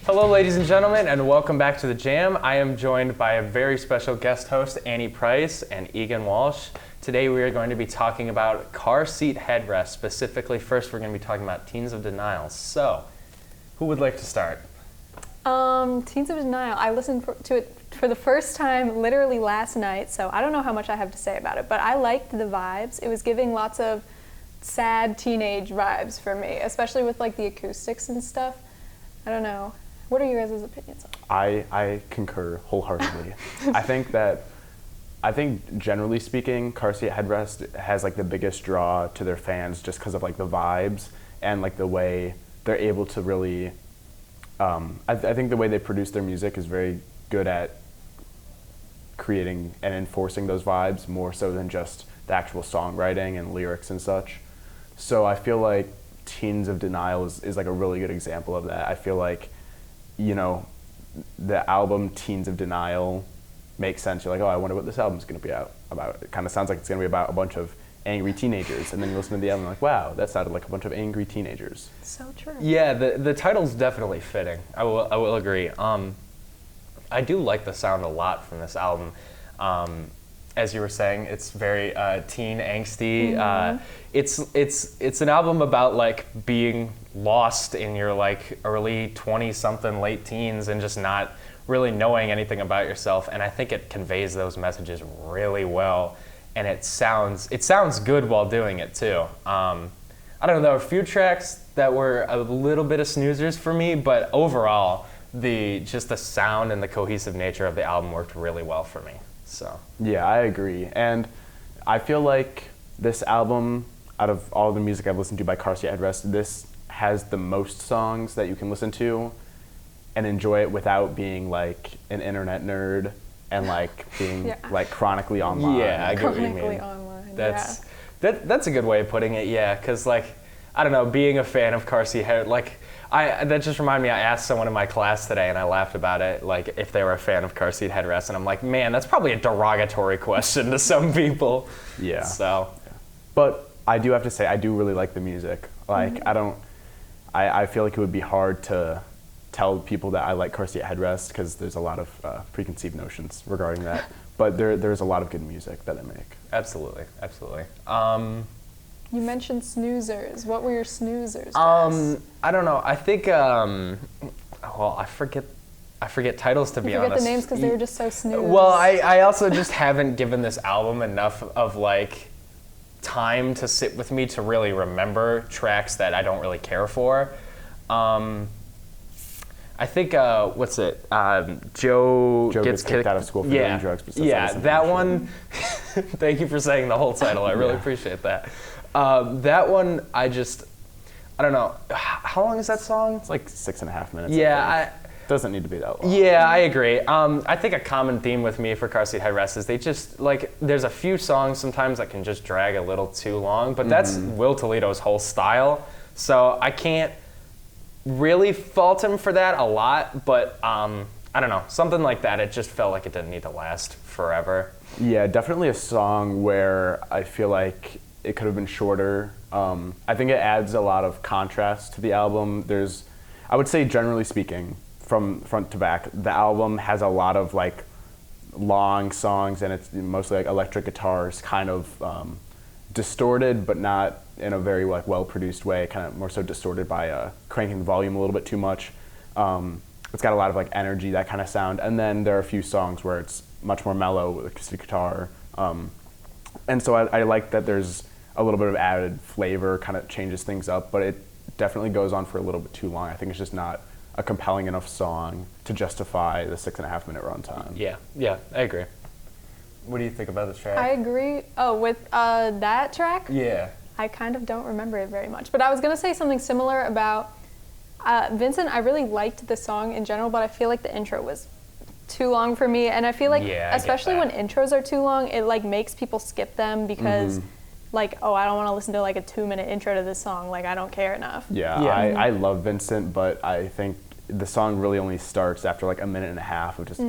Hello, ladies and gentlemen, and welcome back to The Jam. I am joined by a very special guest host, Annie Price and Egan Walsh. Today we are going to be talking about car seat headrest. Specifically, first we're going to be talking about Teens of Denial. So, who would like to start? Teens of Denial. I listened to it for the first time literally last night, so I don't know how much I have to say about it, but I liked the vibes. It was giving lots of sad teenage vibes for me, especially with like the acoustics and stuff. I don't know. What are your guys' opinions on it? I concur wholeheartedly. I think generally speaking, Car Seat Headrest has like the biggest draw to their fans just because of like the vibes and like the way they're able to really, I think the way they produce their music is very good at creating and enforcing those vibes more so than just the actual songwriting and lyrics and such. So I feel like Teens of Denial is like a really good example of that. I feel like, you know, the album Teens of Denial makes sense. You're like, oh, I wonder what this album's going to be about. It kind of sounds like it's going to be about a bunch of angry teenagers. And then you listen to the album and you're like, wow, that sounded like a bunch of angry teenagers. So true. Yeah, the title's definitely fitting. I will agree. I do like the sound a lot from this album. As you were saying, it's very teen angsty. Mm-hmm. It's an album about like being lost in your like early 20-something, late teens, and just not really knowing anything about yourself. And I think it conveys those messages really well, and it sounds good while doing it too. I don't know, there were a few tracks that were a little bit of snoozers for me, but overall, the sound and the cohesive nature of the album worked really well for me. So. Yeah, I agree. And I feel like this album, out of all the music I've listened to by Car Seat Headrest, this has the most songs that you can listen to and enjoy it without being like an internet nerd and like being like chronically online. Yeah, I get what you mean. Chronically online, That's a good way of putting it, yeah, because like, I don't know, being a fan of Car Seat Headrest, like, that just reminded me, I asked someone in my class today and I laughed about it, like if they were a fan of Car Seat Headrest, and I'm like, man, that's probably a derogatory question to some people. Yeah. So. But I do have to say, I do really like the music. Like, I feel like it would be hard to tell people that I like Car Seat Headrest because there's a lot of preconceived notions regarding that. But there's a lot of good music that they make. Absolutely. You mentioned snoozers. What were your snoozers? I don't know. I think, well, I forget titles, to be honest. You forget the names because they were just so snooze. Well, I also just haven't given this album enough of like time to sit with me to really remember tracks that I don't really care for. I think, what's it? Joe gets kicked out of school for doing drugs. But that one. Thank you for saying the whole title. I really appreciate that. That one, I don't know. How long is that song? It's like 6.5 minutes. Yeah, doesn't need to be that long. Yeah, I agree. I think a common theme with me for Car Seat Headrest is they just, like, there's a few songs sometimes that can just drag a little too long, but that's Will Toledo's whole style. So I can't really fault him for that a lot, but I don't know, something like that, it just felt like it didn't need to last forever. Yeah, definitely a song where I feel like it could have been shorter. I think it adds a lot of contrast to the album. I would say generally speaking, from front to back, the album has a lot of like long songs, and it's mostly like electric guitars, kind of distorted, but not in a very like well-produced way, kind of more so distorted by cranking the volume a little bit too much. It's got a lot of like energy, that kind of sound, and then there are a few songs where it's much more mellow with acoustic guitar. And so I like that there's a little bit of added flavor, kind of changes things up, but it definitely goes on for a little bit too long. I think it's just not a compelling enough song to justify the 6.5 minute runtime. Yeah, I agree. What do you think about this track? I agree. Oh, with that track? Yeah. I kind of don't remember it very much, but I was going to say something similar about Vincent. I really liked the song in general, but I feel like the intro was too long for me, and I feel like especially when intros are too long, it like makes people skip them because like, oh, I don't want to listen to like a 2-minute intro to this song, like I don't care enough. I love Vincent, but I think the song really only starts after like a minute and a half of just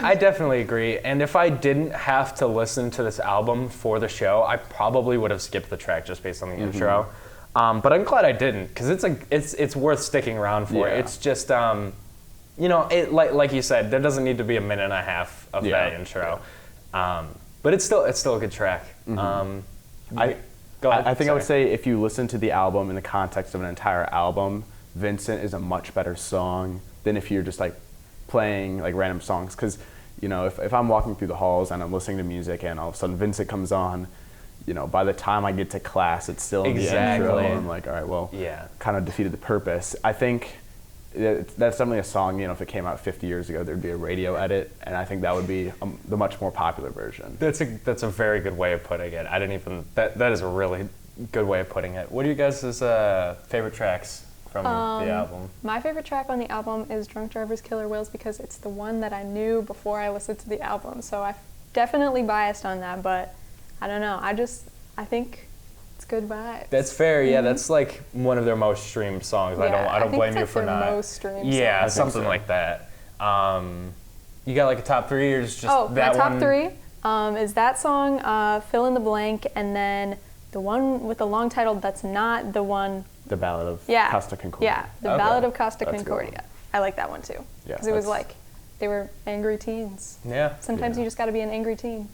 I definitely agree, and if I didn't have to listen to this album for the show, I probably would have skipped the track just based on the intro. But I'm glad I didn't, because it's worth sticking around for. Yeah. It's just it like you said, there doesn't need to be a minute and a half of that intro. But it's still a good track. Go ahead. I think I would say if you listen to the album in the context of an entire album, Vincent is a much better song than if you're just like playing like random songs. Because, you know, if I'm walking through the halls and I'm listening to music and all of a sudden Vincent comes on, you know, by the time I get to class, it's still in the intro. And I'm like, all right, well, kind of defeated the purpose. I think that's definitely a song, you know, if it came out 50 years ago, there'd be a radio edit, and I think that would be the much more popular version. That's a very good way of putting it. I didn't even, that is a really good way of putting it. What are you guys' favorite tracks from the album? My favorite track on the album is Drunk Drivers Killer Whales, because it's the one that I knew before I listened to the album. So I'm definitely biased on that, but I don't know. I think it's good vibes. That's fair. Yeah, that's like one of their most streamed songs. Yeah, I don't blame you for their not. Most streamed yeah, song. something like that. You got like a top three, or is just that my top one? three is that song, Fill in the Blank, and then the one with the long title that's not the one. The Ballad of Costa Concordia. Yeah, the Ballad of Costa That's Concordia. I like that one too. Yeah, because it was like they were angry teens. Yeah. Sometimes you just got to be an angry teen.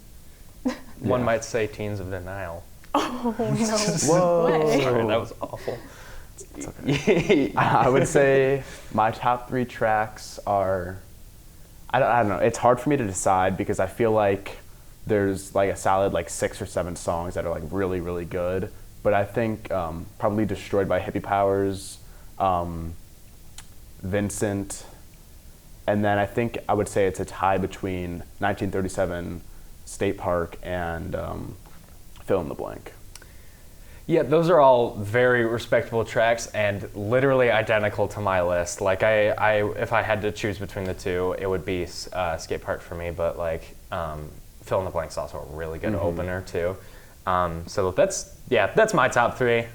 One might say Teens of Denial. Oh no! Whoa! Sorry, that was awful. Okay. I would say my top three tracks are, I don't know, it's hard for me to decide because I feel like there's like a solid like 6 or 7 songs that are like really, really good. But I think probably Destroyed by Hippie Powers, Vincent, and then I think I would say it's a tie between 1937 State Park and Fill in the Blank. Yeah, those are all very respectable tracks and literally identical to my list. Like I if I had to choose between the two, it would be Skate Park for me. But like Fill in the Blank's also a really good opener too. So that's my top three.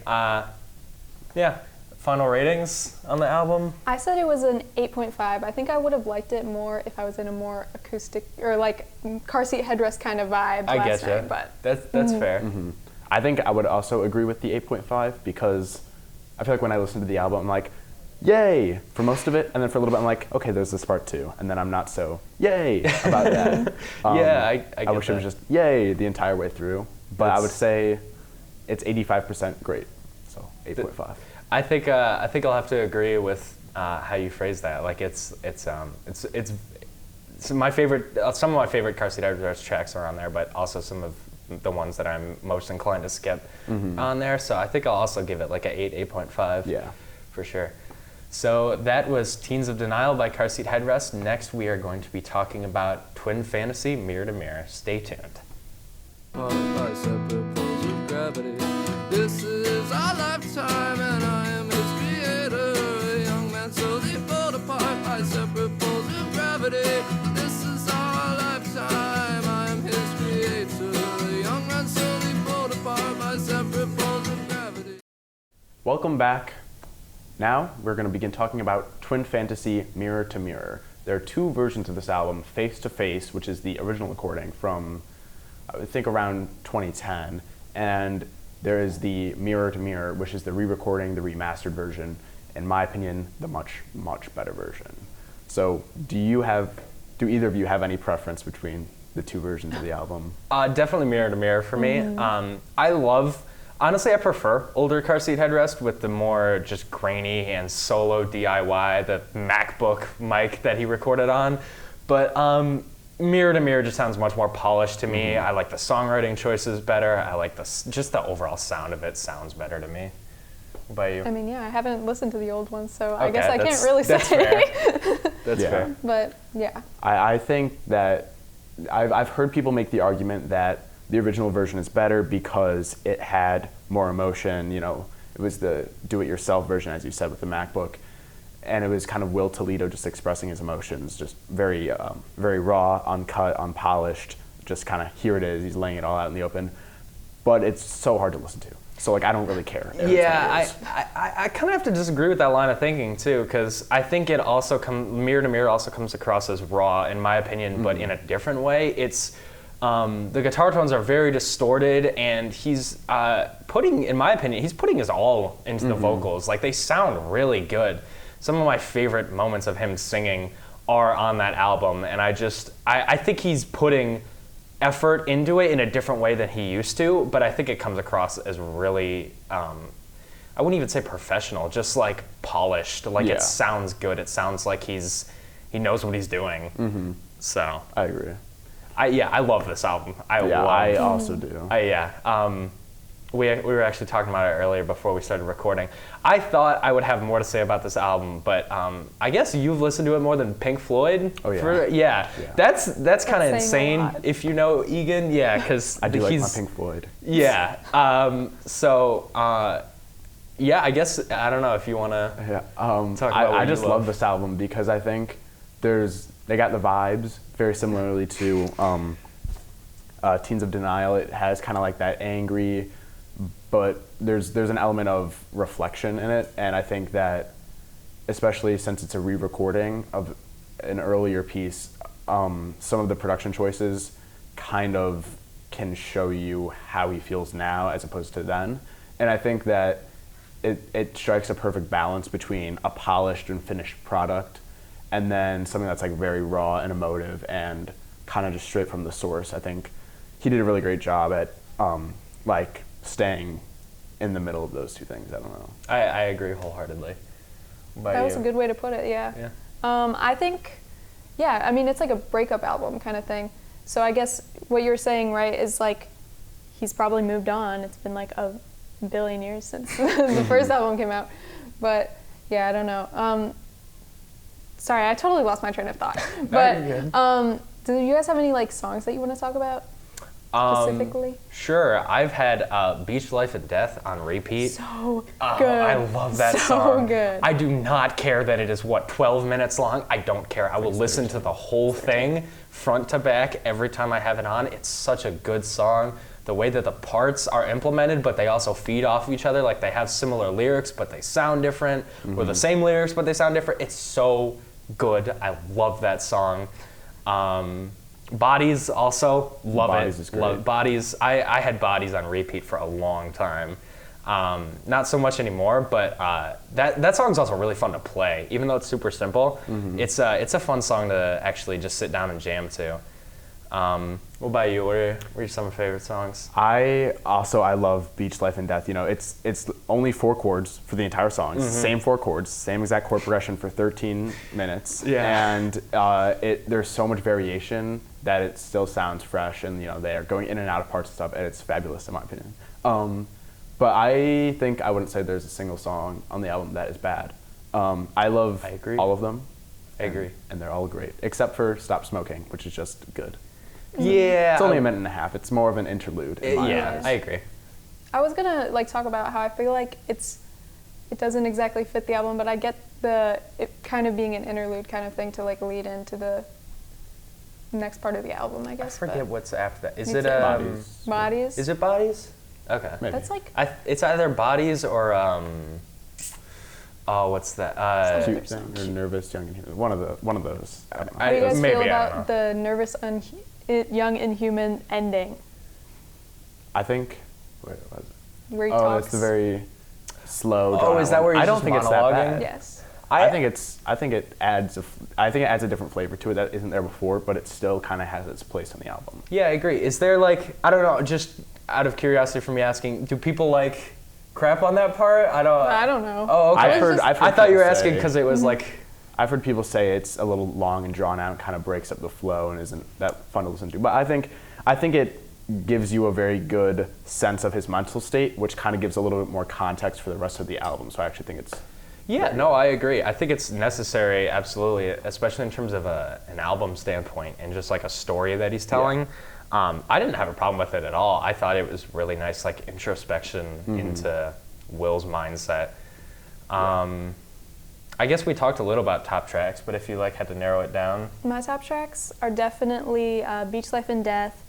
Final ratings on the album? I said it was an 8.5. I think I would have liked it more if I was in a more acoustic or like car seat headrest kind of vibe last night. But that's fair. Mm-hmm. I think I would also agree with the 8.5 because I feel like when I listen to the album, I'm like, yay, for most of it. And then for a little bit, I'm like, okay, there's this part too. And then I'm not so yay about that. I wish it was just yay the entire way through. But I would say it's 85% great. So 8.5. I think I'll have to agree with how you phrase that. Like it's my favorite. Some of my favorite Car Seat Headrest tracks are on there, but also some of the ones that I'm most inclined to skip on there. So I think I'll also give it like a 8.5. Yeah, for sure. So that was Teens of Denial by Car Seat Headrest. Next, we are going to be talking about Twin Fantasy, Mirror to Mirror. Stay tuned. This is our lifetime, and I am its creator. A young man slowly pulled apart by separate poles of gravity. This is our lifetime, I am his creator. A young man slowly pulled apart by separate poles of gravity. Welcome back. Now we're going to begin talking about Twin Fantasy, Mirror to Mirror. There are 2 versions of this album, Face to Face, which is the original recording from, I would think, around 2010, and there is the Mirror to Mirror, which is the re-recording, the remastered version. In my opinion, the much, much better version. So do either of you have any preference between the 2 versions of the album? Definitely Mirror to Mirror for me. Honestly, I prefer older Car Seat Headrest with the more just grainy and solo DIY, the MacBook mic that he recorded on. But Mirror to Mirror just sounds much more polished to me. I like the songwriting choices better. I like just the overall sound of it sounds better to me. What about you? I mean, I haven't listened to the old ones, so Okay, I guess I can't really say. That's fair. That's fair. But yeah. I think that I've heard people make the argument that the original version is better because it had more emotion. You know, it was the do-it-yourself version, as you said, with the MacBook. And it was kind of Will Toledo just expressing his emotions, just very, very raw, uncut, unpolished. Just kind of here it is. He's laying it all out in the open, but it's so hard to listen to. So like I don't really care. Yeah, I kind of have to disagree with that line of thinking too, because I think it also Mirror to Mirror also comes across as raw in my opinion, but in a different way. It's The guitar tones are very distorted, and he's in my opinion, he's putting his all into the vocals. Like, they sound really good. Some of my favorite moments of him singing are on that album, and I think he's putting effort into it in a different way than he used to, but I think it comes across as really, I wouldn't even say professional, just like polished. Like, it sounds good. It sounds like he knows what he's doing. So I agree. I love this album. I also do. We were actually talking about it earlier before we started recording. I thought I would have more to say about this album, but I guess you've listened to it more than Pink Floyd. Oh yeah. That's kind of insane if you know Egan. Yeah, because I do like my Pink Floyd. Yeah. Yeah. I guess I don't know if you want to. Talk about I just love this album because I think they got the vibes very similarly to Teens of Denial. It has kind of like that angry, but there's an element of reflection in it, and I think that, especially since it's a re-recording of an earlier piece, some of the production choices kind of can show you how he feels now as opposed to then, and I think that it strikes a perfect balance between a polished and finished product and then something that's like very raw and emotive and kind of just straight from the source. I think he did a really great job at like staying in the middle of those two things. I don't know. I agree wholeheartedly. That was a good way to put it, yeah. I think, I mean, it's like a breakup album kind of thing. So I guess what you're saying, right, is like he's probably moved on. It's been like a billion years since the first album came out. But yeah, I don't know. Sorry, I totally lost my train of thought. But do you guys have any like songs that you want to talk about specifically? Sure. I've had Beach Life and Death on repeat. So good. I love that song. So good. I do not care that it is 12 minutes long. I don't care. I will listen to the whole thing front to back every time I have it on. It's such a good song. The way that the parts are implemented, but they also feed off of each other. Like, they have similar lyrics, but they sound different. Or the same lyrics, but they sound different. It's so good. I love that song. Bodies also, love Bodies it. Is great. Love Bodies. I had Bodies on repeat for a long time. Not so much anymore, but that song's also really fun to play. Even though it's super simple, it's a fun song to actually just sit down and jam to. What about you? What are some of your favorite songs? I love Beach Life and Death. You know, it's only 4 chords for the entire song. It's the same 4 chords, same exact chord progression for 13 minutes. Yeah. And there's so much variation that it still sounds fresh, and you know they are going in and out of parts and stuff, and it's fabulous in my opinion. But I think I wouldn't say there's a single song on the album that is bad. I love all of them. I agree. And they're all great, except for Stop Smoking, which is just good. Yeah. It's only a minute and a half. It's more of an interlude. In my eyes. I agree. I was gonna like talk about how I feel like it doesn't exactly fit the album, but I get it kind of being an interlude kind of thing to like lead into the next part of the album, I guess. I forget what's after that. Is Me it too. Bodies? Is it Bodies? Okay. Maybe. That's like it's either Bodies or what's that? Cute thing, or Nervous Young and Human. One of those. I don't know. How do you guys feel about the Nervous Young and Human ending? I think. Where was it? Where he talks. It's the very slow. Oh, is that where he's I don't just think it's that monologuing? bad. Yes. I think it adds a different flavor to it that isn't there before, but it still kind of has its place on the album. Yeah, I agree. Is there like, I don't know, just out of curiosity from me asking, do people like crap on that part? I don't know. Oh, okay. I've heard I thought you were asking say- because it was like. I've heard people say it's a little long and drawn out, and kind of breaks up the flow, and isn't that fun to listen to. But I think it gives you a very good sense of his mental state, which kind of gives a little bit more context for the rest of the album. So I actually think it's. Yeah, no, I agree. I think it's necessary, absolutely, especially in terms of an album standpoint and just like a story that he's telling. Yeah. I didn't have a problem with it at all. I thought it was really nice, like introspection into Will's mindset. I guess we talked a little about top tracks, but if you like had to narrow it down. My top tracks are definitely Beach Life and Death,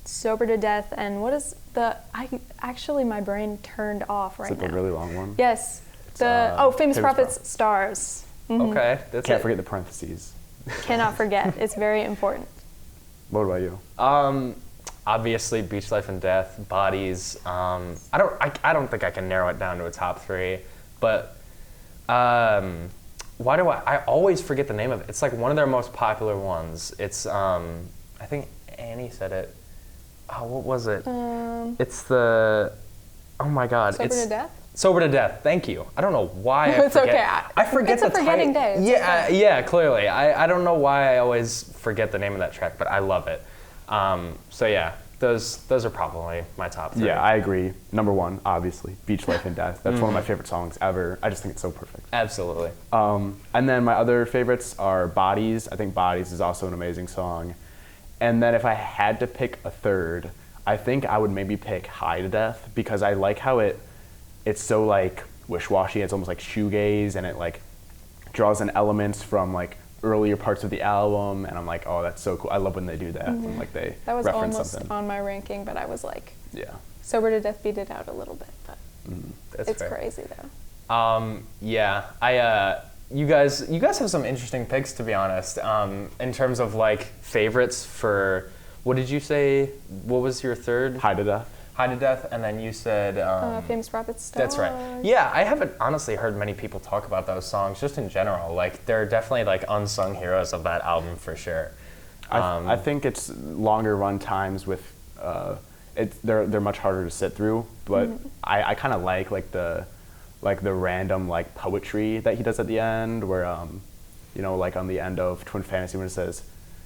Sober to Death, and what is my brain turned off right now. Is it the really long one? Yes. Famous Prophets, Stars. Okay. Can't forget the parentheses. Cannot forget. It's very important. What about you? Obviously, Beach Life and Death, Bodies. I don't think I can narrow it down to a top three, but why do I always forget the name of it? It's like one of their most popular ones. It's I think Annie said it. Oh, what was it? It's oh my God. Sober to Death? Sober to Death. Thank you. I don't know why I It's forget. okay. I forget it's the a forgetting day. It's yeah, okay. yeah, clearly. I don't know why I always forget the name of that track, but I love it. So yeah, those are probably my top three. Yeah, I agree. Number one, obviously, Beach Life and Death. That's one of my favorite songs ever. I just think it's so perfect. Absolutely. And then my other favorites are Bodies. I think Bodies is also an amazing song. And then if I had to pick a third, I think I would maybe pick High to Death because I like how it's so like wish-washy. It's almost like shoegaze, and it like draws in elements from like earlier parts of the album, and I'm like, oh, that's so cool. I love when they do that. When, like they That was reference almost something. on my ranking, but I was like, Yeah. Sober to Death beat it out a little bit, but That's it's fair. crazy though. Yeah, you guys have some interesting picks, to be honest. In terms of like favorites for, what did you say? What was your third? High to Death. High to Death, and then you said Famous Prophet Stars. That's right. Yeah, I haven't honestly heard many people talk about those songs just in general. Like they're definitely like unsung heroes of that album for sure. I think it's longer run times with they're much harder to sit through, but I kind of like the random like poetry that he does at the end, where like on the end of Twin Fantasy when it says,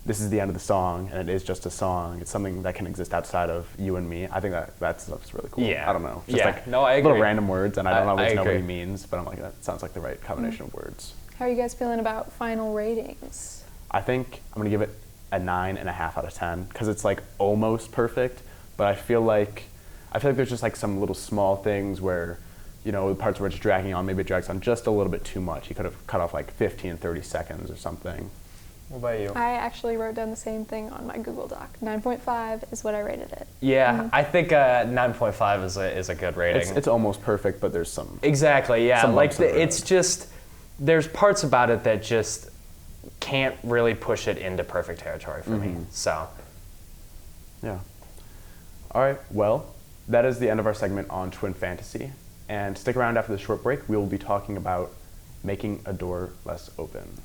"This is the end of the song, and it is just a song. It's something that can exist outside of you and me." I think that stuff's really cool. Yeah. I don't know. Just Yeah. like No, I agree. little random words, and I don't always know what he agree. means, but I'm like, that sounds like the right combination of words. How are you guys feeling about final ratings? I think I'm gonna give it a 9.5 out of 10 because it's like almost perfect, but I feel like there's just like some little small things where, the parts where it's dragging on, maybe it drags on just a little bit too much. He could have cut off like 15, 30 seconds or something. What about you? I actually wrote down the same thing on my Google Doc. 9.5 is what I rated it. Yeah, I think 9.5 is a good rating. It's almost perfect, but there's some. Exactly. Yeah. Some Like bumps in the road. it's just there's parts about it that just can't really push it into perfect territory for me. So. Yeah. All right. Well, that is the end of our segment on Twin Fantasy. And stick around after the short break. We will be talking about making a door less open.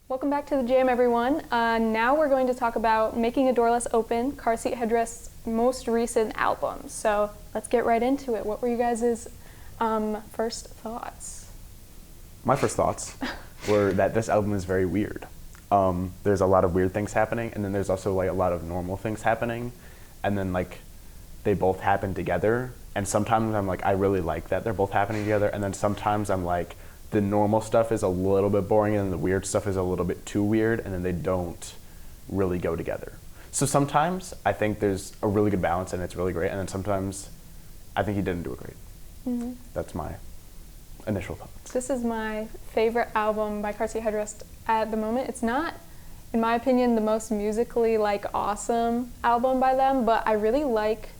Welcome back to the Jam, everyone. Now we're going to talk about Making a Door Less Open, Car Seat Headrest's most recent album. So let's get right into it. What were you guys' first thoughts? My first thoughts were that this album is very weird. There's a lot of weird things happening, and then there's also like a lot of normal things happening, and then like they both happen together. And sometimes I'm like, I really like that they're both happening together, and then sometimes I'm like, the normal stuff is a little bit boring, and the weird stuff is a little bit too weird, and then they don't really go together. So sometimes I think there's a really good balance, and it's really great, and then sometimes I think he didn't do it great. That's my initial thoughts. This is my favorite album by Car Seat Headrest at the moment. It's not, in my opinion, the most musically awesome album by them, but I really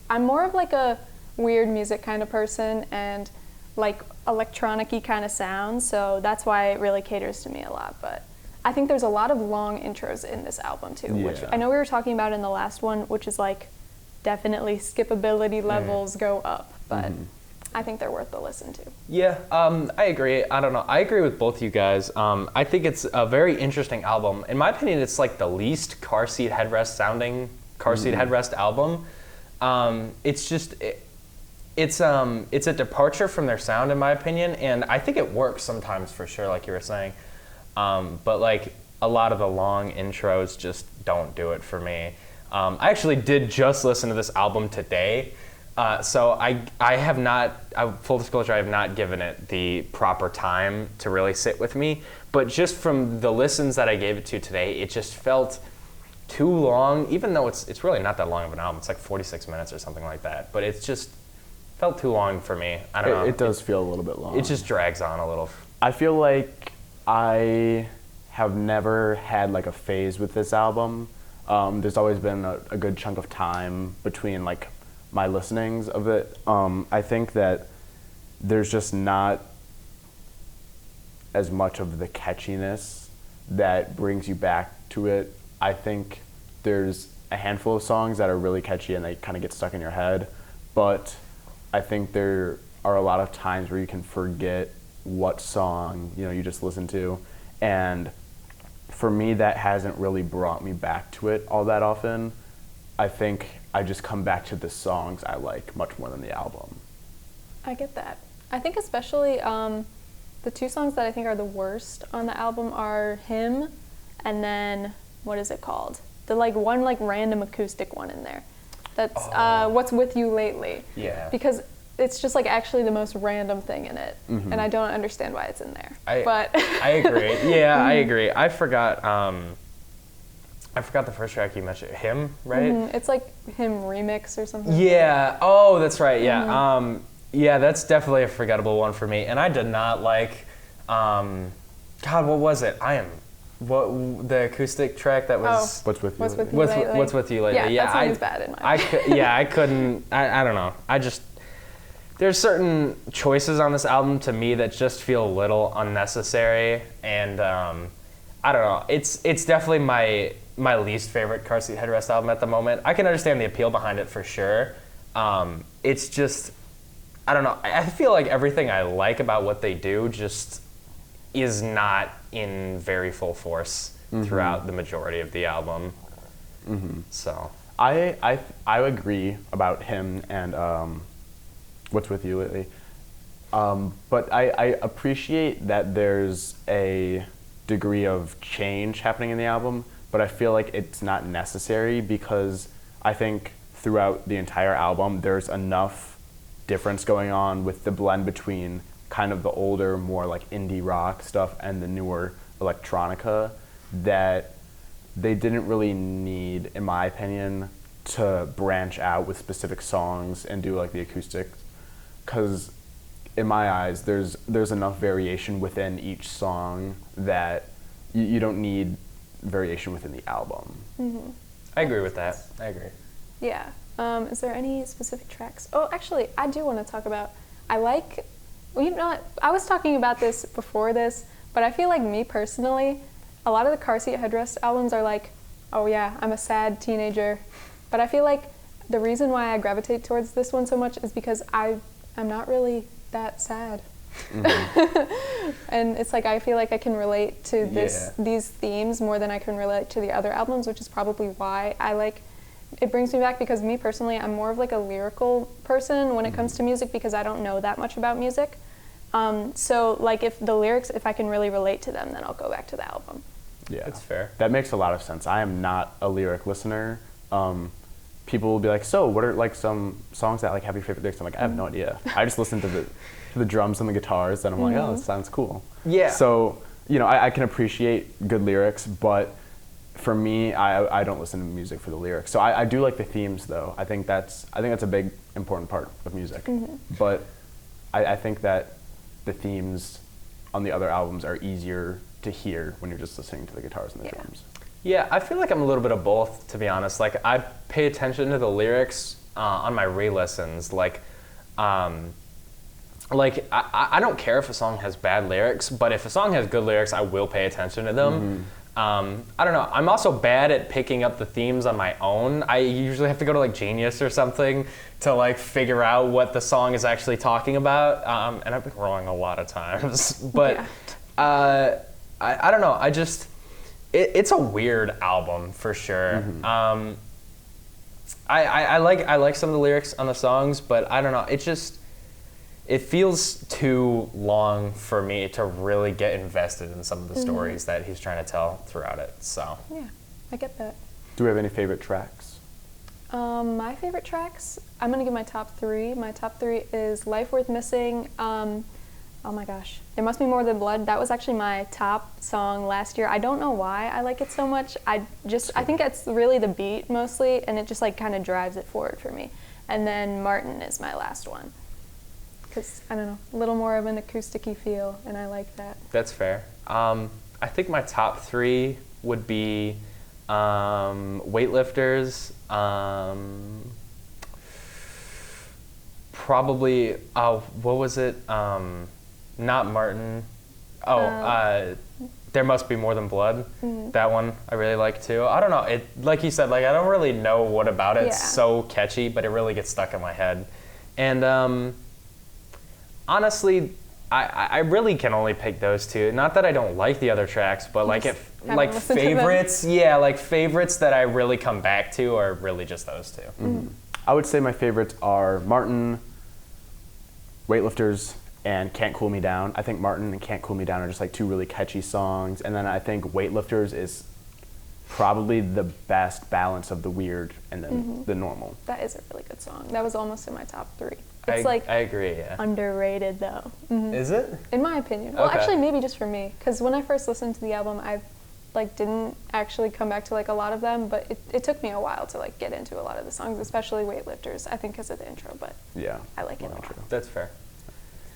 I'm more of like a weird music kind of person and like electronic-y kind of sounds, so that's why it really caters to me a lot. But I think there's a lot of long intros in this album too, which Yeah. I know we were talking about in the last one, which is like definitely skippability levels go up, but I think they're worth the listen to. Yeah, I agree. I don't know. I agree with both you guys. I think it's a very interesting album. In my opinion, it's like the least Car Seat Headrest sounding Car Seat Headrest album. It's just it's a departure from their sound, in my opinion, and I think it works sometimes for sure, like you were saying. But like a lot of the long intros just don't do it for me. I actually did just listen to this album today. So I have not, full disclosure, I have not given it the proper time to really sit with me. But just from the listens that I gave it to today, it just felt too long, even though it's really not that long of an album. It's like 46 minutes or something like that. But it's just felt too long for me. I don't know. It does feel a little bit long. It just drags on a little. I feel like I have never had like a phase with this album. There's always been a good chunk of time between like my listenings of it. I think that there's just not as much of the catchiness that brings you back to it. I think there's a handful of songs that are really catchy and they kind of get stuck in your head, but I think there are a lot of times where you can forget what song you just listened to, and for me that hasn't really brought me back to it all that often. I think I just come back to the songs I like much more than the album. I get that. I think especially the two songs that I think are the worst on the album are Him and then, what is it called? The one random acoustic one in there. That's What's With You Lately. Yeah. Because it's just like actually the most random thing in it, and I don't understand why it's in there. But I agree. Yeah, I agree. I forgot the first track you mentioned. Him, right? It's like Him remix or something. Yeah. Oh, that's right. Yeah. Yeah, that's definitely a forgettable one for me. And I did not like. God, what was it? The acoustic track that was. What's With You What's Lately? With You Lately. What's With You Lately? Yeah, that song is bad in my opinion. I couldn't. I don't know. There's certain choices on this album to me that just feel a little unnecessary, and I don't know. It's definitely my least favorite Car Seat Headrest album at the moment. I can understand the appeal behind it for sure. It's just, I don't know. I feel like everything I like about what they do just is not in very full force throughout the majority of the album. So I agree about Him and What's With You Lately. But I appreciate that there's a degree of change happening in the album, but I feel like it's not necessary because I think throughout the entire album there's enough difference going on with the blend between kind of the older, more like indie rock stuff and the newer electronica that they didn't really need, in my opinion, to branch out with specific songs and do like the acoustics. Because in my eyes, there's enough variation within each song that you don't need variation within the album. I agree with that. I agree. Yeah. Is there any specific tracks? Oh, actually, I do want to talk about. I was talking about this before this, but I feel like me personally, a lot of the Car Seat Headrest albums are like, oh yeah, I'm a sad teenager, but I feel like the reason why I gravitate towards this one so much is because I'm not really that sad. And it's like I feel like I can relate to these themes more than I can relate to the other albums, which is probably why it brings me back, because me personally, I'm more of like a lyrical person when it comes to music because I don't know that much about music. So like if I can really relate to them, then I'll go back to the album. Yeah, that's fair. That makes a lot of sense. I am not a lyric listener. People will be like, so what are like some songs that like have your favorite lyrics? I'm like, I have no idea. I just listen to the drums and the guitars and I'm like, oh, this sounds cool. Yeah. So, I can appreciate good lyrics, but for me, I don't listen to music for the lyrics. So I do like the themes though. I think that's a big important part of music. But I think that the themes on the other albums are easier to hear when you're just listening to the guitars and the drums. Yeah, I feel like I'm a little bit of both, to be honest. Like, I pay attention to the lyrics on my re-listens. I don't care if a song has bad lyrics, but if a song has good lyrics, I will pay attention to them. I don't know. I'm also bad at picking up the themes on my own. I usually have to go to like Genius or something to like figure out what the song is actually talking about. And I've been wrong a lot of times. But I don't know. It's a weird album for sure. I like some of the lyrics on the songs, but I don't know. It feels too long for me to really get invested in some of the stories that he's trying to tell throughout it. So yeah, I get that. Do we have any favorite tracks? My favorite tracks, I'm gonna give my top three. My top three is Life Worth Missing. Oh my gosh, It Must Be More Than Blood. That was actually my top song last year. I don't know why I like it so much. I think it's really the beat mostly, and it just like kind of drives it forward for me. And then Martin is my last one. because I don't know, a little more of an acoustic-y feel, and I like that. That's fair. I think my top 3 would be Weightlifters, probably, what was it? Not Martin. There Must Be More Than Blood. That one I really like too. I don't know. It, like you said, like I don't really know what about it. It's so catchy, but it really gets stuck in my head. And honestly, I really can only pick those 2. Not that I don't like the other tracks, but like like favorites, like favorites that I really come back to are really just those 2. I would say my favorites are Martin, Weightlifters, and Can't Cool Me Down. I think Martin and Can't Cool Me Down are just like 2 really catchy songs. And then I think Weightlifters is probably the best balance of the weird and then the normal. That is a really good song. That was almost in my top 3. It's I agree, yeah. underrated though. Is it? In my opinion. Well, Okay. actually maybe just for me, because when I first listened to the album, I like didn't actually come back to like a lot of them, but it took me a while to like get into a lot of the songs, especially Weightlifters, I think because of the intro, but Yeah. I like it a well, lot. true. That's fair.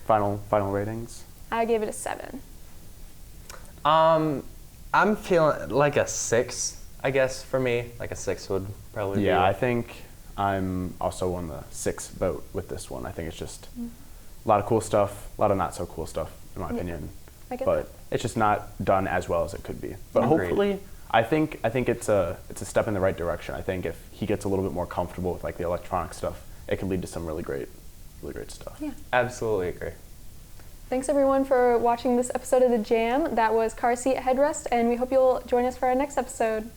Final ratings? I gave it a 7. I'm feeling like a 6, I guess, for me. Like a 6 would probably be. Yeah, I think I'm also on the 6 vote with this one. I think it's just a lot of cool stuff, a lot of not so cool stuff, in my opinion. I get But it's just not done as well as it could be. But Agreed. hopefully, I think it's a step in the right direction. I think if he gets a little bit more comfortable with like the electronic stuff, it could lead to some really great stuff. Yeah. Absolutely agree. Thanks everyone for watching this episode of The Jam. That was Car Seat Headrest, and we hope you'll join us for our next episode.